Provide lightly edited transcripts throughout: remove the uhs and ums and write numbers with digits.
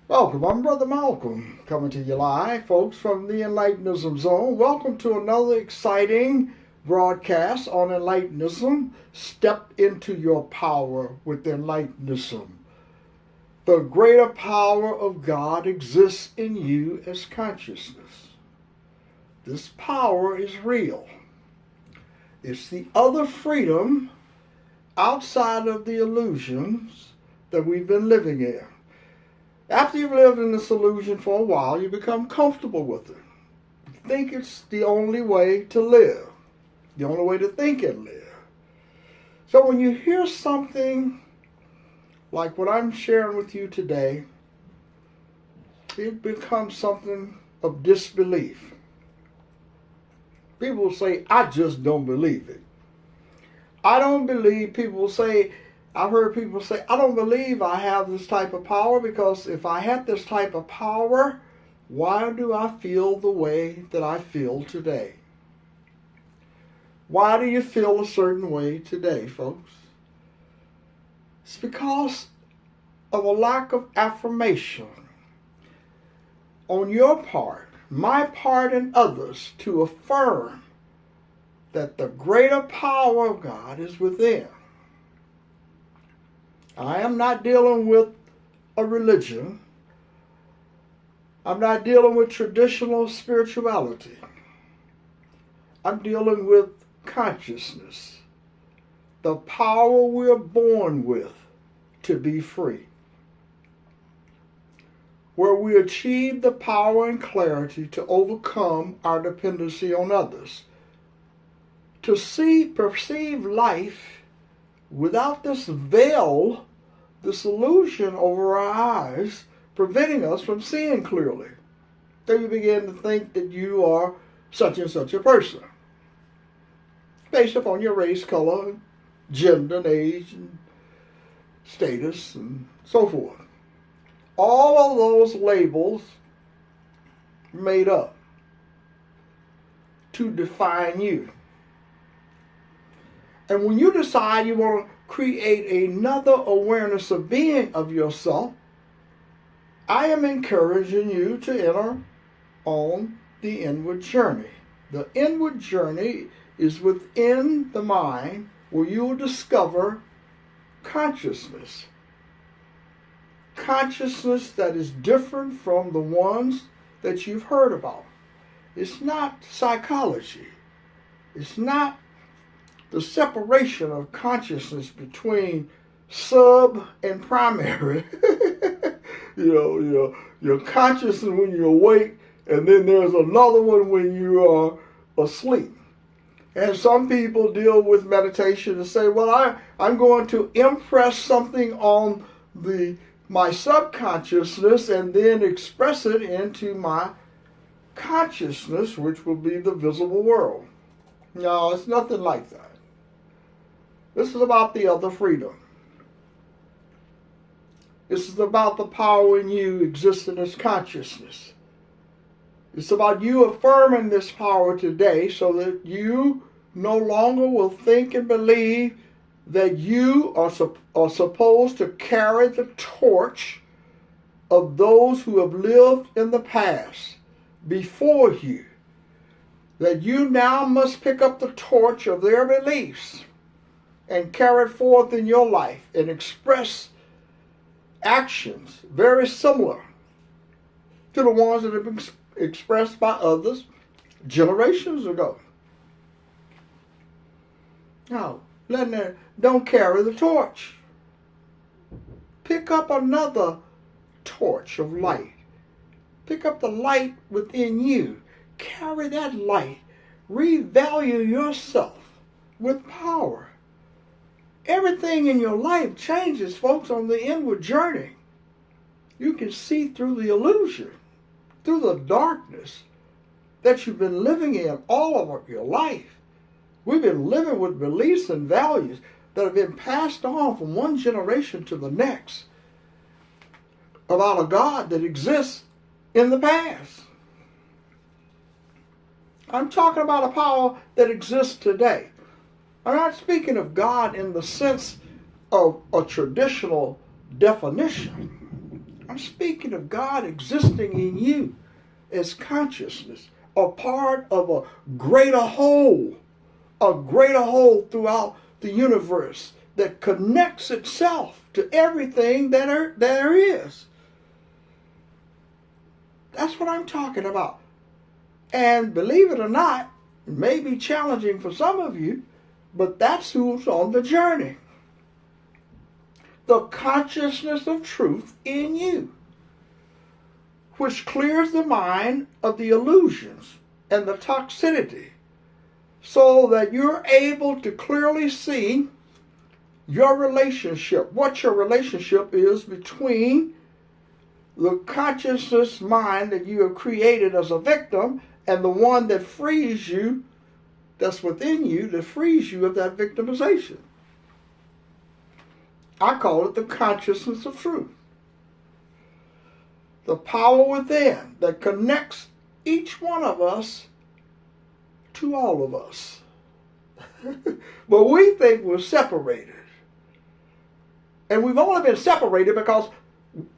Welcome, I'm Brother Malcolm, coming to you live, folks, from the Enlightenism Zone. Welcome to another exciting broadcast on Enlightenism. Step into your power with Enlightenism. The greater power of God exists in you as consciousness. This power is real. It's the other freedom outside of the illusions that we've been living in. After you've lived in this illusion for a while, you become comfortable with it. You think it's the only way to live, the only way to think and live. So when you hear something like what I'm sharing with you today, it becomes something of disbelief. People will say, I just don't believe it. I don't believe, people will say, I've heard people say, I don't believe I have this type of power, because if I had this type of power, why do I feel the way that I feel today? Why do you feel a certain way today, folks? It's because of a lack of affirmation on your part, my part, and others to affirm that the greater power of God is within. I am not dealing with a religion. I'm not dealing with traditional spirituality. I'm dealing with consciousness, the power we're born with to be free, where we achieve the power and clarity to overcome our dependency on others, to perceive life without this veil, this illusion over our eyes, preventing us from seeing clearly. Then you begin to think that you are such and such a person, based upon your race, color, gender, and age, and status, and so forth. All of those labels made up to define you. And when you decide you want to create another awareness of being of yourself, I am encouraging you to enter on the inward journey. The inward journey is within the mind, where you will discover consciousness. Consciousness that is different from the ones that you've heard about. It's not psychology. It's not the separation of consciousness between sub and primary. Your consciousness when you're awake, and then there's another one when you are asleep. And some people deal with meditation and say, well, I'm going to impress something on my subconsciousness and then express it into my consciousness, which will be the visible world. No, it's nothing like that. This is about the other freedom. This is about the power in you existing as consciousness. It's about you affirming this power today so that you no longer will think and believe that you are supposed to carry the torch of those who have lived in the past before you. That you now must pick up the torch of their beliefs and carry it forth in your life and express actions very similar to the ones that have been expressed by others generations ago. Now, don't carry the torch. Pick up another torch of light. Pick up the light within you. Carry that light. Revalue yourself with power. Everything in your life changes, folks, on the inward journey. You can see through the illusion, through the darkness that you've been living in all of your life. We've been living with beliefs and values that have been passed on from one generation to the next about a God that exists in the past. I'm talking about a power that exists today. I'm not speaking of God in the sense of a traditional definition. I'm speaking of God existing in you as consciousness, a part of a greater whole throughout the universe that connects itself to everything that there is. That's what I'm talking about. And believe it or not, it may be challenging for some of you, but that's who's on the journey. The consciousness of truth in you, which clears the mind of the illusions and the toxicity, so that you're able to clearly see your relationship, what your relationship is between the consciousness mind that you have created as a victim and the one that frees you, that's within you, that frees you of that victimization. I call it the consciousness of truth. The power within that connects each one of us to all of us. But we think we're separated. And we've only been separated because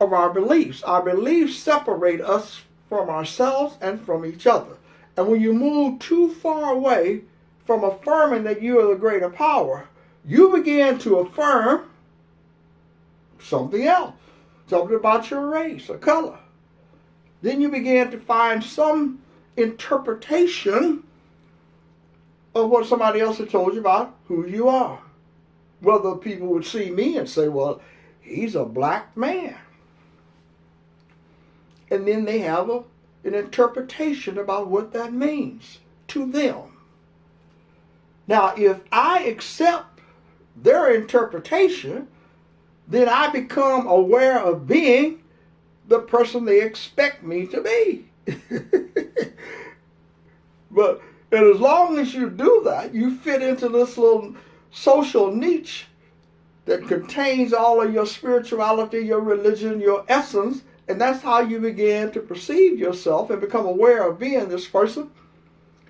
of our beliefs. Our beliefs separate us from ourselves and from each other. And when you move too far away from affirming that you are the greater power, you begin to affirm something else, something about your race or color. Then you begin to find some interpretation of what somebody else had told you about who you are. Whether people would see me and say, well, he's a black man. And then they have an interpretation about what that means to them. Now, if I accept their interpretation, then I become aware of being the person they expect me to be. But and as long as you do that, you fit into this little social niche that contains all of your spirituality, your religion, your essence, and that's how you begin to perceive yourself and become aware of being this person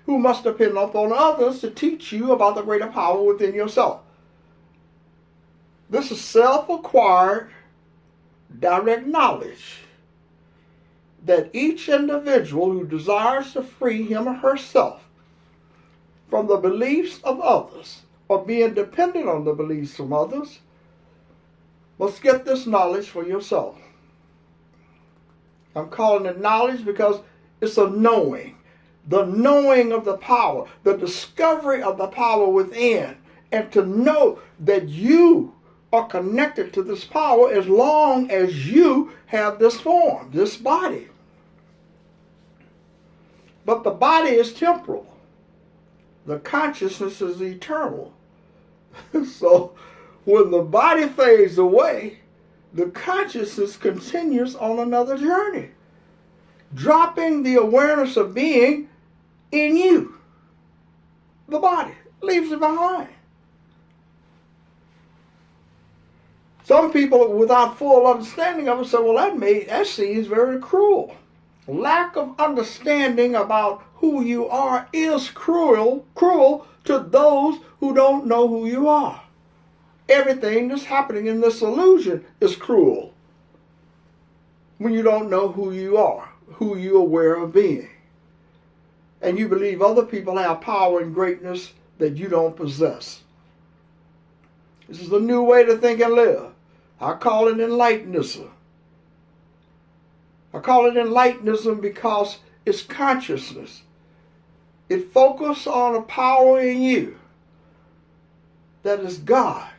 who must depend upon others to teach you about the greater power within yourself. This is self-acquired, direct knowledge that each individual who desires to free him or herself from the beliefs of others or being dependent on the beliefs of others must get this knowledge for yourself. I'm calling it knowledge because it's a knowing. The knowing of the power, the discovery of the power within, and to know that you are connected to this power as long as you have this form, this body. But the body is temporal. The consciousness is eternal. So when the body fades away, the consciousness continues on another journey, dropping the awareness of being in you. The body leaves it behind. Some people, without full understanding of it, say, well, that seems very cruel. Lack of understanding about who you are is cruel to those who don't know who you are. Everything that's happening in this illusion is cruel when you don't know who you are, who you're aware of being. And you believe other people have power and greatness that you don't possess. This is a new way to think and live. I call it Enlightenism. I call it Enlightenism because it's consciousness. It focuses on a power in you that is God.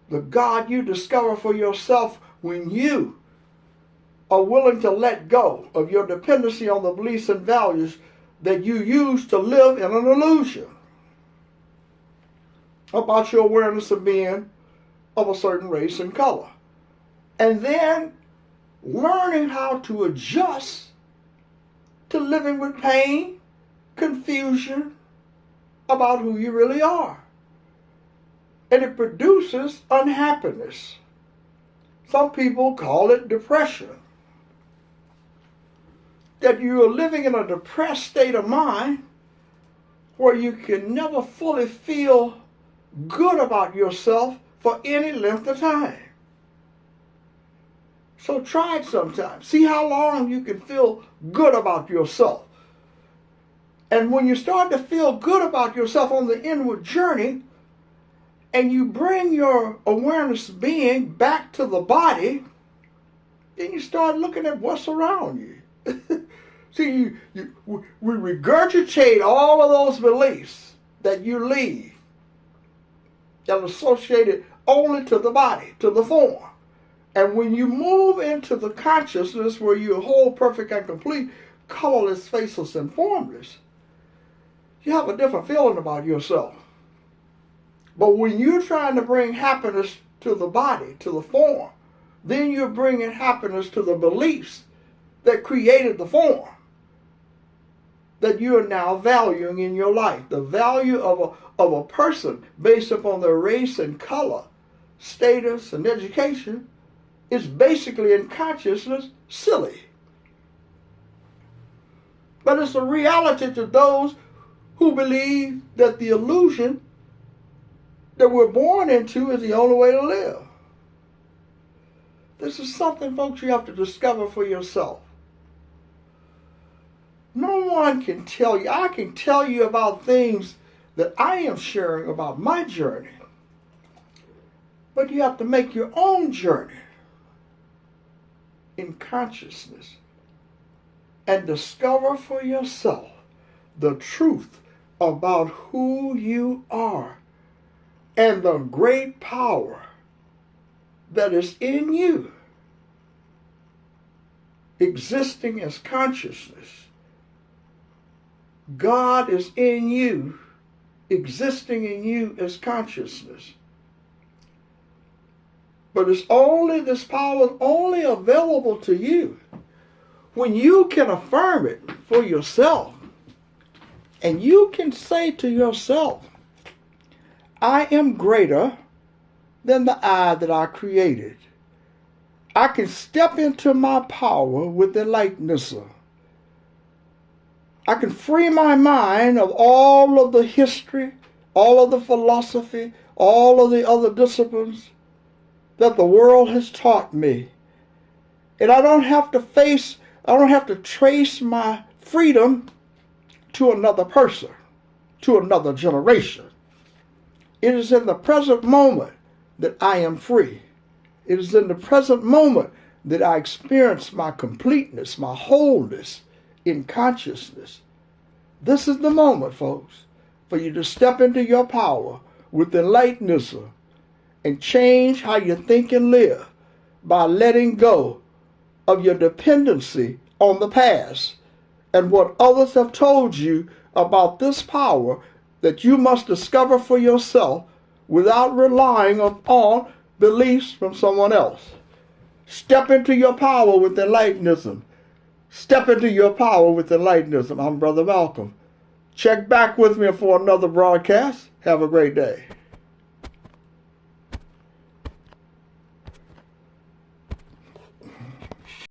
The God you discover for yourself when you are willing to let go of your dependency on the beliefs and values that you use to live in an illusion about your awareness of being of a certain race and color. And then learning how to adjust to living with pain, confusion about who you really are. And it produces unhappiness. Some people call it depression. That you are living in a depressed state of mind where you can never fully feel good about yourself for any length of time. So try it sometime. See how long you can feel good about yourself. And when you start to feel good about yourself on the inward journey, and you bring your awareness being back to the body, then you start looking at what's around you. See, we regurgitate all of those beliefs that you leave that are associated only to the body, to the form. And when you move into the consciousness where you're whole, perfect, and complete, colorless, faceless, and formless, you have a different feeling about yourself. But when you're trying to bring happiness to the body, to the form, then you're bringing happiness to the beliefs that created the form that you are now valuing in your life. The value of a person based upon their race and color, status and education is basically in consciousness silly. But it's a reality to those who believe that the illusion that we're born into is the only way to live. This is something, folks, you have to discover for yourself. No one can tell you. I can tell you about things that I am sharing about my journey. But you have to make your own journey in consciousness and discover for yourself the truth about who you are and the great power that is in you, existing as consciousness. God is in you, existing in you as consciousness. But it's only, this power is only available to you when you can affirm it for yourself. And you can say to yourself, I am greater than the I that I created. I can step into my power with enlightenism. I can free my mind of all of the history, all of the philosophy, all of the other disciplines that the world has taught me. And I don't have to trace my freedom to another person, to another generation. It is in the present moment that I am free. It is in the present moment that I experience my completeness, my wholeness in consciousness. This is the moment, folks, for you to step into your power with enlightenism and change how you think and live by letting go of your dependency on the past and what others have told you about this power that you must discover for yourself without relying upon beliefs from someone else. Step into your power with enlightenism. Step into your power with enlightenism. I'm Brother Malcolm. Check back with me for another broadcast. Have a great day.